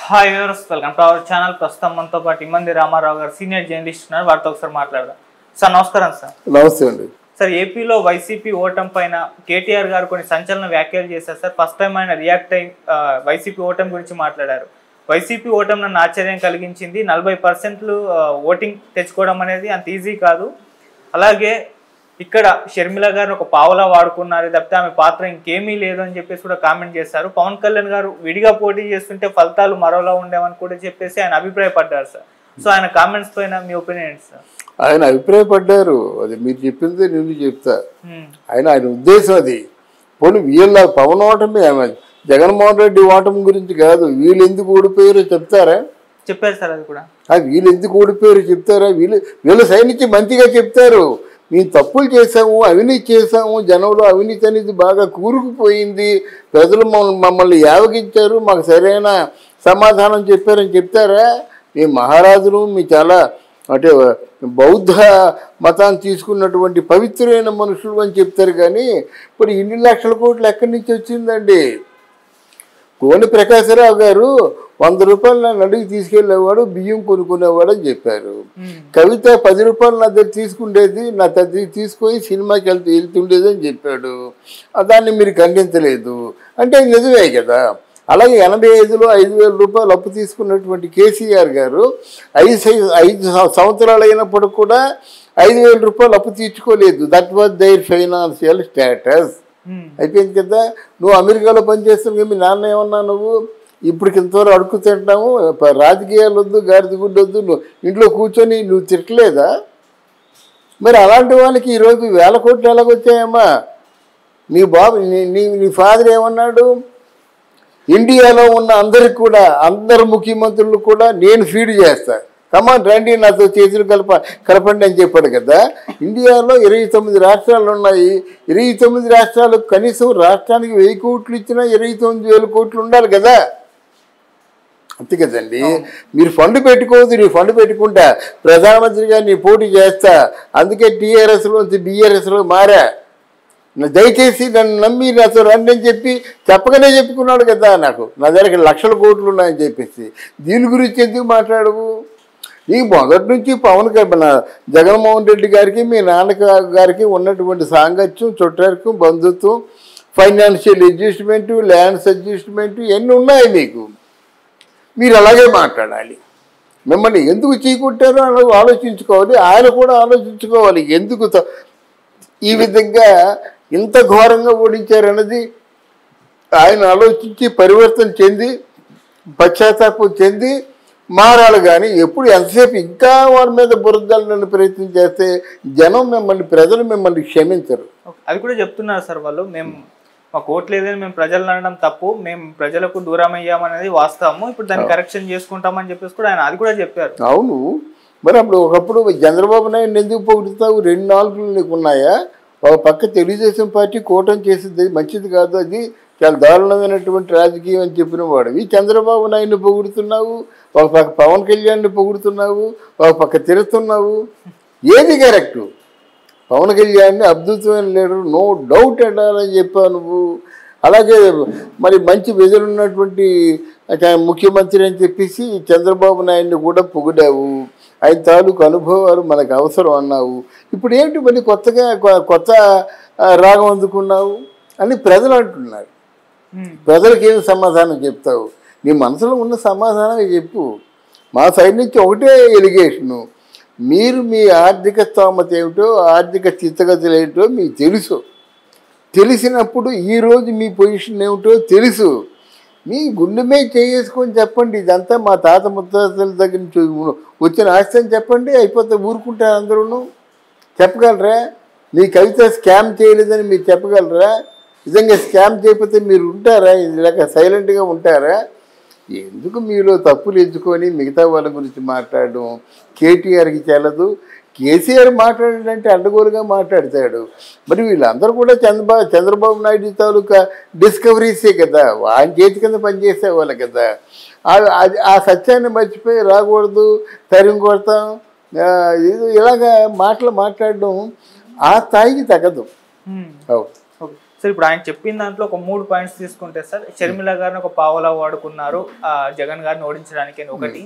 Hi viewers, welcome to our channel. ప్రస్తుతం మనతో పాటు ఇమ్మంది రామారావు గారు సీనియర్ జర్నలిస్ట్ ఉన్నారు. వారితో ఒకసారి మాట్లాడదాం. సార్ నమస్కారం. సార్ నమస్తే అండి. సార్ ఏపీలో వైసీపీ ఓటమి పైన కేటీఆర్ గారు కొన్ని సంచలన వ్యాఖ్యలు చేశారు. సార్ ఫస్ట్ టైం ఆయన రియాక్ట్ అయ్యి వైసీపీ ఓటమి గురించి మాట్లాడారు. వైసీపీ ఓటమి నన్ను ఆశ్చర్యం కలిగించింది. 40% ఓటింగ్ తెచ్చుకోవడం అనేది అంత ఈజీ కాదు. అలాగే ఇక్కడ షర్మిల గారిని ఒక పావులా వాడుకున్నారు తప్పితే ఆమె పాత్ర ఇంకేమీ లేదు అని చెప్పేసి కూడా కామెంట్ చేశారు. పవన్ కళ్యాణ్ గారు విడిగా పోటీ చేస్తుంటే ఫలితాలు మరోలా ఉండేవని కూడా చెప్పేసి ఆయన అభిప్రాయపడ్డారు. సార్ సో ఆయన కామెంట్స్ పైన మీ ఒపీనియన్ ఏంటి సార్? ఆయన అభిప్రాయపడ్డారు, అది మీరు చెప్పింది నేను చెప్తా. ఆయన ఉద్దేశం అది. పోనీ వీళ్ళ పవన్ ఓటమి జగన్మోహన్ రెడ్డి ఓటమి గురించి కాదు. వీళ్ళు ఎందుకు ఓడిపోయారో చెప్తారా? చెప్పారు సార్. అది కూడా వీళ్ళు ఎందుకు ఓడిపోయారో చెప్తారా? వీళ్ళు సైనించి మంచిగా చెప్తారు. మేము తప్పులు చేసాము, అవినీతి చేసాము, జనంలో అవినీతి అనేది బాగా కూరుకుపోయింది, ప్రజలు మమ్మల్ని యావగించారు, మాకు సరైన సమాధానం చెప్పారని చెప్తారా? మీ మహారాజులు మీ చాలా అంటే బౌద్ధ మతాన్ని తీసుకున్నటువంటి పవిత్రమైన మనుషులు అని చెప్తారు. కానీ ఇప్పుడు ఇన్ని లక్షల కోట్లు ఎక్కడి నుంచి వచ్చిందండి? కోని ప్రకాశరావు గారు 100 రూపాయలు నన్ను అడిగి తీసుకెళ్లేవాడు, బియ్యం కొనుక్కునేవాడు అని చెప్పారు. కవిత 10 రూపాయలు నా దగ్గర తీసుకుండేది, నా దగ్గర తీసుకొని సినిమాకి వెళ్తుండేది అని చెప్పాడు. దాన్ని మీరు ఖండించలేదు అంటే నిజమే కదా. అలాగే 85లో 5,000 రూపాయలు అప్పు తీసుకున్నటువంటి కేసీఆర్ గారు 5 సంవత్సరాలు అయినప్పుడు కూడా 5,000 రూపాయలు అప్పు తీర్చుకోలేదు. That was their financial status. అయిపోయింది కదా. నువ్వు అమెరికాలో పనిచేస్తున్నావు, మీ నాన్న ఏమన్నా నువ్వు ఇప్పటికి ఇంతవరకు అడుగు తింటాము, రాజకీయాలు వద్దు, గాడిద గుడ్డ వద్దు, నువ్వు ఇంట్లో కూర్చొని నువ్వు తిట్టలేదా? మరి అలాంటి వాళ్ళకి ఈరోజు 1,000 కోట్లు ఎలాగొచ్చాయమ్మా? నీ బాబు నీ ఫాదర్ ఏమన్నాడు? ఇండియాలో ఉన్న అందరికి కూడా, అందరు ముఖ్యమంత్రులు కూడా నేను ఫీడ్ చేస్తా, కమాన్ రండి నాతో చేతులు కలపండి అని చెప్పాడు కదా. ఇండియాలో 29 రాష్ట్రాలు ఉన్నాయి. 29 రాష్ట్రాలకు కనీసం రాష్ట్రానికి 1000 కోట్లు ఇచ్చినా 29,000 కోట్లు ఉండాలి కదా. అంతే కదండి. మీరు ఫండ్ పెట్టుకోవద్దు. నీ ఫండ్ పెట్టుకుంటా ప్రధానమంత్రిగా నీ పోటీ చేస్తా, అందుకే టీఆర్ఎస్లోంచి బీఆర్ఎస్లో మారా, దయచేసి నన్ను నమ్మి నాతో రండి అని చెప్పగానే చెప్పుకున్నాడు కదా. నా దగ్గర లక్షల కోట్లు ఉన్నాయని చెప్పేసి దీని గురించి ఎందుకు మాట్లాడవు? నీకు మొదటి నుంచి మన జగన్మోహన్ రెడ్డి గారికి మీ నాన్నగారికి ఉన్నటువంటి సాంగత్యం, చుట్టరికం, బంధుత్వం, ఫైనాన్షియల్ అడ్జస్ట్మెంటు, ల్యాండ్స్ అడ్జస్ట్మెంటు ఇవన్నీ ఉన్నాయి మీకు. మీరు అలాగే మాట్లాడాలి. మిమ్మల్ని ఎందుకు చీకొట్టారో అని ఆలోచించుకోవాలి. ఆయన కూడా ఆలోచించుకోవాలి, ఎందుకు ఈ విధంగా ఇంత ఘోరంగా ఓడించారన్నది ఆయన ఆలోచించి పరివర్తన చెంది పశ్చాత్తాపం చెంది మారాలి. కానీ ఎప్పుడు ఎంతసేపు ఇంకా వారి మీద బురదలను ప్రయత్నం చేస్తే ప్రజలు మిమ్మల్ని క్షమించరు. అది కూడా చెప్తున్నారు సార్ వాళ్ళు. మాకు ఓట్లు లేదని మేము ప్రజలు అనడం తప్పు, మేము ప్రజలకు దూరం అయ్యామనేది వాస్తవము, ఇప్పుడు దాన్ని కరెక్షన్ చేసుకుంటామని చెప్పేసి కూడా ఆయన అది కూడా చెప్పారు. అవును, మరి ఒకప్పుడు చంద్రబాబు నాయుడు ఎందుకు పొగుడుతావు? 2 నాలుగులు నీకు ఉన్నాయా? ఒక పక్క తెలుగుదేశం పార్టీ కూటమి చేసింది మంచిది కాదు, అది చాలా దారుణమైనటువంటి రాజకీయం అని చెప్పిన వాడు చంద్రబాబు నాయుడిని పొగుడుతున్నావు, ఒక పక్క పవన్ కళ్యాణ్ని పొగుడుతున్నావు, ఒక పక్క తిరుగుతున్నావు. ఏది కరెక్టు? పవన్ కళ్యాణ్ని అద్భుతమైన లీడర్, నో డౌట్ అంటారని చెప్పావు నువ్వు. అలాగే మరి మంచి విజన్ ఉన్నటువంటి ముఖ్యమంత్రి అని చెప్పేసి చంద్రబాబు నాయుడిని కూడా పొగిడావు. ఆయన తాలూకు అనుభవాలు మనకు అవసరం అన్నావు. ఇప్పుడు ఏంటి మళ్ళీ కొత్త రాగం అందుకున్నావు అని ప్రజలు అంటున్నారు. ప్రజలకు ఏమి సమాధానం చెప్తావు? నీ మనసులో ఉన్న సమాధానం చెప్పు. మా సైడ్ నుంచి ఒకటే ఎలిగేషను, మీరు మీ ఆర్థిక స్తోమత ఏమిటో, ఆర్థిక స్థితిగతులు ఏమిటో మీకు తెలుసు. తెలిసినప్పుడు ఈరోజు మీ పొజిషన్ ఏమిటో తెలుసు. మీ గుండె మీద చేసుకొని చెప్పండి, ఇదంతా మా తాత ముత్తాతల దగ్గర నుంచి వచ్చిన ఆస్తి అని చెప్పండి, అయిపోతే ఊరుకుంటారు అందరూ. చెప్పగలరా? మీ కవిత స్కామ్ చేయలేదని మీరు చెప్పగలరా? నిజంగా స్కామ్ చేయకపోతే మీరు ఉంటారా? ఇలాగ సైలెంట్గా ఉంటారా? ఎందుకు మీలో తప్పులు ఎంచుకొని మిగతా వాళ్ళ గురించి మాట్లాడడం కేటీఆర్కి చెల్లదు. కేసీఆర్ మాట్లాడాడంటే అడ్డగోలుగా మాట్లాడతాడు. మరి వీళ్ళందరూ కూడా చంద్రబాబు నాయుడు తాలూకా డిస్కవరీసే కదా, ఆయన చేతి కింద పనిచేసేవాళ్ళు కదా. ఆ సత్యాన్ని మర్చిపోయి రాకూడదు, తరిమి కొడతాం, ఇలాగా మాట్లాడడం ఆ స్థాయికి తగ్గదు. సార్ ఇప్పుడు ఆయన చెప్పిన దాంట్లో ఒక 3 పాయింట్స్ తీసుకుంటే సార్, షర్మిల గారిని ఒక పావలా వాడుకున్నారు జగన్ గారిని ఓడించడానికి ఒకటి,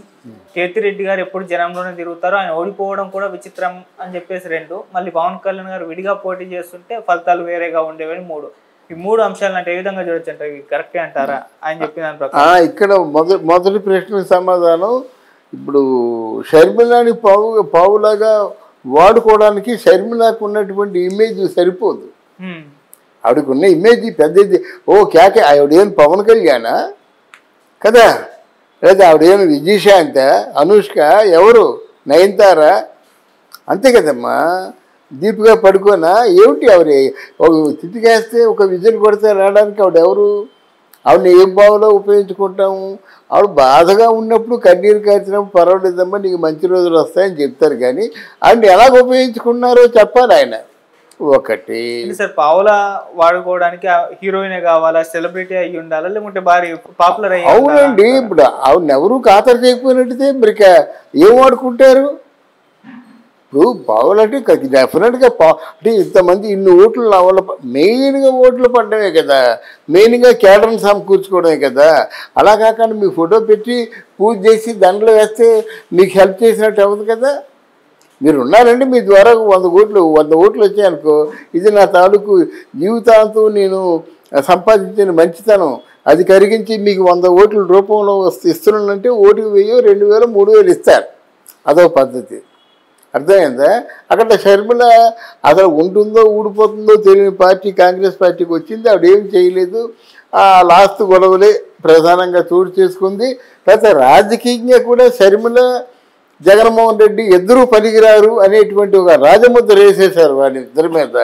కేతిరెడ్డి గారు ఎప్పుడు జనంలోనే తిరుగుతారు, ఆయన ఓడిపోవడం కూడా విచిత్రం అని చెప్పేసి 2, మళ్ళీ పవన్ కళ్యాణ్ గారు విడిగా పోటీ చేస్తుంటే ఫలితాలు వేరేగా ఉండేవని 3. ఈ 3 అంశాలను అంటే ఏ విధంగా చూడొచ్చు అంటే ఇవి కరెక్టే అంటారా ఆయన చెప్పిన దాని ప్రకారం? ఇక్కడ మొదటి ప్రశ్నకు సమాధానం, ఇప్పుడు షర్మిలాని పావులాగా వాడుకోవడానికి షర్మిలకు ఉన్నటువంటి ఇమేజ్ సరిపోదు. ఆవిడకున్న ఇమేజ్ పెద్దది. కేకే ఆవిడేం పవన్ కళ్యాణా కదా, లేదా ఆవిడేం విజయశాంత, అనుష్క, ఎవరు నయనతార, అంతే కదమ్మా. దీపిగా పడుకోనా ఏమిటి? ఆవిడ ఒక తిట్టికేస్తే ఒక విజులు కొడితే రావడానికి ఆవిడ ఎవరు? ఆవిడని ఏం బావులో ఉపయోగించుకుంటాము? ఆవిడ బాధగా ఉన్నప్పుడు కన్నీరు కాచినప్పుడు పర్వాలేదమ్మా నీకు మంచి రోజులు వస్తాయని చెప్తారు, కానీ ఆవిడని ఎలాగ ఉపయోగించుకున్నారో చెప్పాలి ఆయన. ఒకటి సార్, పావులా వాడుకోవడానికి హీరోయినే కావాలా, సెలబ్రిటీ అయ్యి ఉండాలా, లేకుంటే భారీ పాపులర్ అయ్యి? అవునండి, ఇప్పుడు ఆవిడని ఎవరు ఖాతరు చేయకపోయినట్టయితే మరి ఏం వాడుకుంటారు? ఇప్పుడు పావులంటే డెఫినెట్గా అంటే ఇంతమంది ఇన్ని ఓట్లు నా వల్ల మెయిన్గా ఓట్లు పడ్డమే కదా, మెయిన్గా కేడర్ని సమకూర్చుకోవడమే కదా. అలా కాకుండా మీ ఫోటో పెట్టి పూజ చేసి దండలు వేస్తే మీకు హెల్ప్ చేసినట్టు అవ్వదు కదా. మీరు ఉన్నారండి, మీ ద్వారా 100 ఓట్లు వచ్చాయనుకో, ఇది నా తాలూకు జీవితాంతం నేను సంపాదించిన మంచితనం, అది కరిగించి మీకు 100 ఓట్ల రూపంలో ఇస్తున్నానంటే ఓటుకు 1000, 2000, 3000 ఇస్తారు. అదో పద్ధతి. అర్థమైందా? అక్కడ షర్మిల అసలు ఉంటుందో ఊడిపోతుందో తెలియని పార్టీ కాంగ్రెస్ పార్టీకి వచ్చింది, ఆవిడేం చేయలేదు. లాస్ట్ గొడవలే ప్రధానంగా చోటు చేసుకుంది. తర్వాత రాజకీయంగా కూడా షర్మిల జగన్మోహన్ రెడ్డి ఇద్దరూ పనికిరారు అనేటువంటి ఒక రాజముద్ర వేసేశారు వాళ్ళిద్దరి మీద.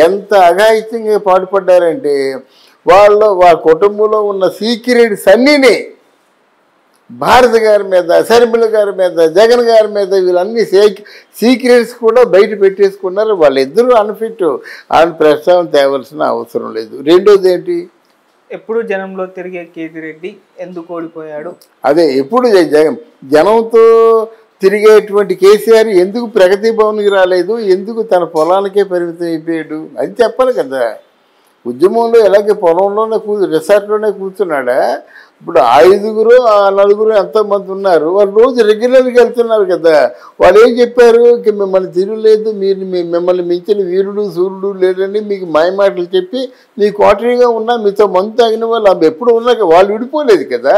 ఎంత అఘాయిత్యంగా పాటుపడ్డారంటే వాళ్ళ కుటుంబంలో ఉన్న సీక్రెట్స్ అన్నీనే భారతి గారి మీద, షర్మిల గారి మీద, జగన్ గారి మీద వీళ్ళన్ని సీక్రెట్స్ కూడా బయట పెట్టేసుకున్నారు. వాళ్ళిద్దరూ అన్ఫిట్, ఆయన ప్రస్తావన తేవలసిన అవసరం లేదు. రెండోది ఏంటి, ఎప్పుడు జనంలో తిరిగే కేతిరెడ్డి ఎందుకు ఓడిపోయాడు? అదే ఎప్పుడు జనంతో తిరిగేటువంటి కేసీఆర్ ఎందుకు ప్రగతి భవన్కి రాలేదు, ఎందుకు తన పొలానికే పరిమితం అయిపోయాడు, అది చెప్పాలి కదా. ఉద్యమంలో ఎలాగే పొలంలోనే రిసార్ట్లోనే కూర్చున్నాడా? ఇప్పుడు 5గురు 4గురు ఎంతోమంది ఉన్నారు, వాళ్ళు రోజు రెగ్యులర్గా వెళ్తున్నారు కదా. వాళ్ళు ఏం చెప్పారు, మిమ్మల్ని తిరగలేదు, మిమ్మల్ని మించిన వీరుడు సూర్యుడు లేదని మీకు మాయమాటలు చెప్పి మీ క్వార్టరీగా ఉన్నా మీతో మందు తాగిన వాళ్ళు ఎప్పుడు ఉన్నాక వాళ్ళు విడిపోలేదు కదా.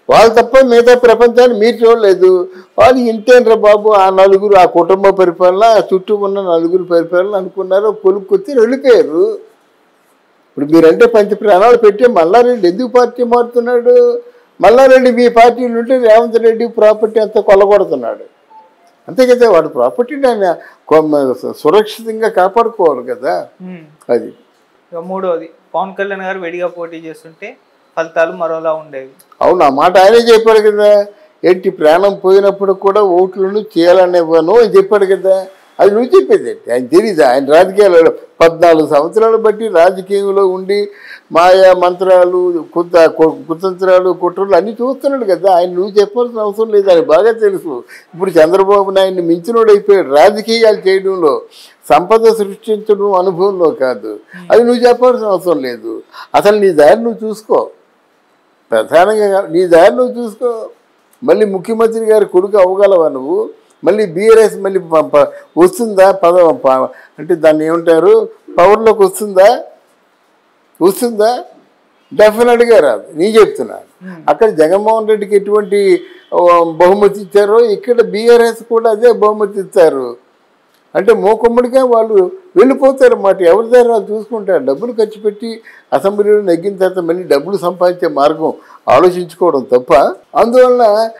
వాళ్ళు తప్ప మిగతా ప్రపంచాన్ని మీరు చూడలేదు. వాళ్ళు ఇంతేనరా బాబు, ఆ 4గురు ఆ కుటుంబ పరిపాలన, చుట్టూ ఉన్న 4గురు పరిపాలన అనుకున్నారు, కొలుక్కొచ్చి వెళ్ళిపోయారు. ఇప్పుడు మీరంటే పంచ ప్రాణాలు పెట్టి మల్లారెడ్డి ఎందుకు పార్టీ మారుతున్నాడు? మల్లారెడ్డి మీ పార్టీలు ఉంటే రేవంత్ రెడ్డి ప్రాపర్టీ అంతా కొల్లగొడుతున్నాడు, అంతే కదా. వాడు ప్రాపర్టీని ఆయన సురక్షితంగా కాపాడుకోవాలి కదా. అది. మూడవది, పవన్ కళ్యాణ్ గారు విడిగా పోటీ చేస్తుంటే ఫలితాలు మరోలా ఉండేవి. అవును, ఆ మాట ఆయనే చెప్పాడు కదా. ఏంటి ప్రాణం పోయినప్పుడు కూడా ఓట్లను చేయాలనేవాను అని చెప్పాడు కదా. అది నువ్వు చెప్పేది ఆయన తెలీదా? ఆయన రాజకీయాలలో 14 సంవత్సరాలు బట్టి రాజకీయంలో ఉండి మాయా మంత్రాలు, కుతంత్రాలు, కుట్రలు అన్నీ చూస్తున్నాడు కదా. ఆయన నువ్వు చెప్పాల్సిన అవసరం లేదు, ఆయన బాగా తెలుసు. ఇప్పుడు చంద్రబాబు నాయుడిని మించినోడు అయిపోయాడు రాజకీయాలు చేయడంలో, సంపద సృష్టించడం అనుభవంలో కాదు. అది నువ్వు చెప్పాల్సిన అవసరం లేదు. అసలు నీ దారి నువ్వు చూసుకో, ప్రధానంగా నీ దారి నువ్వు చూసుకో. మళ్ళీ ముఖ్యమంత్రి గారి కొడుకు అవ్వగలవా నువ్వు? మళ్ళీ బీఆర్ఎస్ మళ్ళీ వస్తుందా అంటే దాన్ని ఏమంటారు, పవర్లోకి వస్తుందా? డెఫినెట్గా రాదు. నీ చెప్తున్నాను. అక్కడ జగన్మోహన్ రెడ్డికి ఎటువంటి బహుమతి ఇచ్చారో ఇక్కడ బీఆర్ఎస్ కూడా అదే బహుమతి ఇస్తారు. అంటే మోకమ్మడిగా వాళ్ళు వెళ్ళిపోతారు అన్నమాట. ఎవరి దగ్గర వాళ్ళు చూసుకుంటారు. డబ్బులు ఖర్చు పెట్టి అసెంబ్లీలో నెగ్గిన తర్వాత మళ్ళీ డబ్బులు సంపాదించే మార్గం ఆలోచించుకోవడం తప్ప. అందువల్ల